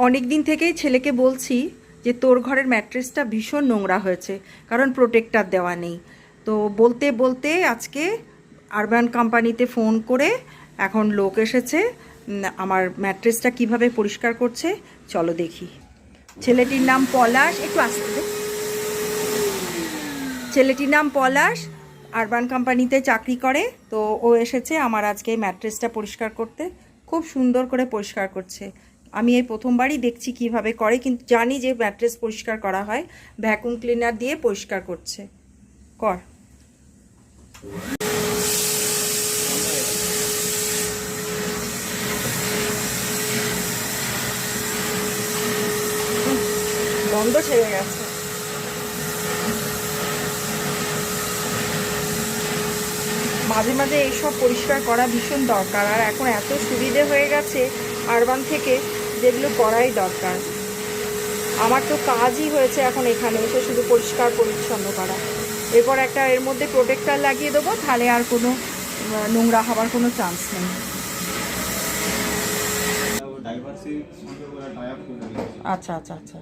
অনেক দিন থেকেই ছেলেকে বলছি যে তোর ঘরের ম্যাট্রেসটা ভীষণ নোংরা হয়েছে, কারণ প্রোটেক্টর দেওয়া নেই। তো বলতে বলতে আজকে আরবান কোম্পানিতে ফোন করে এখন লোক এসেছে। আমার ম্যাট্রেসটা কিভাবে পরিষ্কার করছে চলো দেখি। ছেলেটির নাম পলাশ, একটু আসতে দে। ছেলেটির নাম পলাশ, আরবান কোম্পানিতে চাকরি করে। তো ও এসেছে আমার আজকে ম্যাট্রেসটা পরিষ্কার করতে। খুব সুন্দর করে পরিষ্কার করছে। আমি এই প্রথমবারই দেখছি কিভাবে করে, কিন্তু জানি যে ম্যাট্রেস পরিষ্কার করা হয় ভ্যাকুম ক্লিনার দিয়ে। পরিষ্কার করছে, কর। গন্ধ ছেড়ে গেছে। মাঝে মাঝে এইসব পরিষ্কার করা ভীষণ দরকার, আর এখন এত সুবিধে হয়ে গেছে আরবান থেকে, যেগুলো করাই দরকার। আমার তো কাজই হয়েছে এখন এখানে এসে শুধু পরিষ্কার পরিচ্ছন্ন করা। এরপর একটা এর মধ্যে প্রোটেক্টর লাগিয়ে দেবো, তাহলে আর কোনো নোংরা হওয়ার কোনো চান্স নেই। আচ্ছা আচ্ছা আচ্ছা।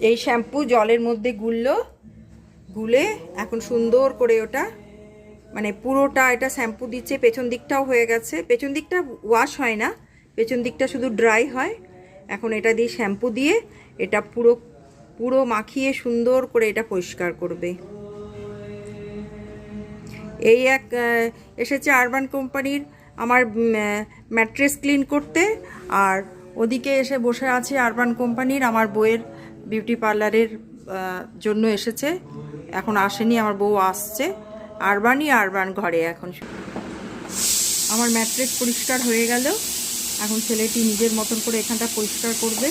এই শ্যাম্পু জলের মধ্যে গুলে এখন সুন্দর করে ওটা, মানে পুরোটা এটা শ্যাম্পু দিচ্ছে। পেছন দিকটাও হয়ে গেছে, পেছন দিকটা ওয়াশ হয় না, পেছন দিকটা শুধু ড্রাই হয়। এখন এটা দিয়ে শ্যাম্পু দিয়ে এটা পুরো পুরো মাখিয়ে সুন্দর করে এটা পরিষ্কার করবে। এই এক এসেছে আরবান কোম্পানির আমার ম্যাট্রেস ক্লিন করতে, আর ওদিকে এসে বসে আছে আরবান কোম্পানির আমার বউয়ের বিউটি পার্লারের জন্য এসেছে। এখন আসেনি, আমার বউ আসছে। আরবান ঘরে এখন। আমার ম্যাট্রেস পরিষ্কার হয়ে গেল। এখন ছেলেটি নিজের মতন করে এখানটা পরিষ্কার করবে।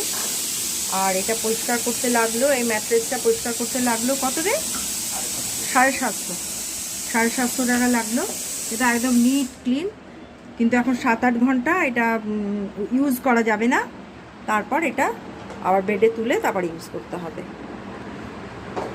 আর এটা পরিষ্কার করতে লাগলো, এই ম্যাট্রেসটা পরিষ্কার করতে লাগলো কত রে? 750 টাকা লাগলো। এটা একদম নিট ক্লিন, কিন্তু এখন 7-8 ঘন্টা এটা ইউজ করা যাবে না। তারপর এটা আবার বেডে তুলে তারপর ইউজ করতে হবে।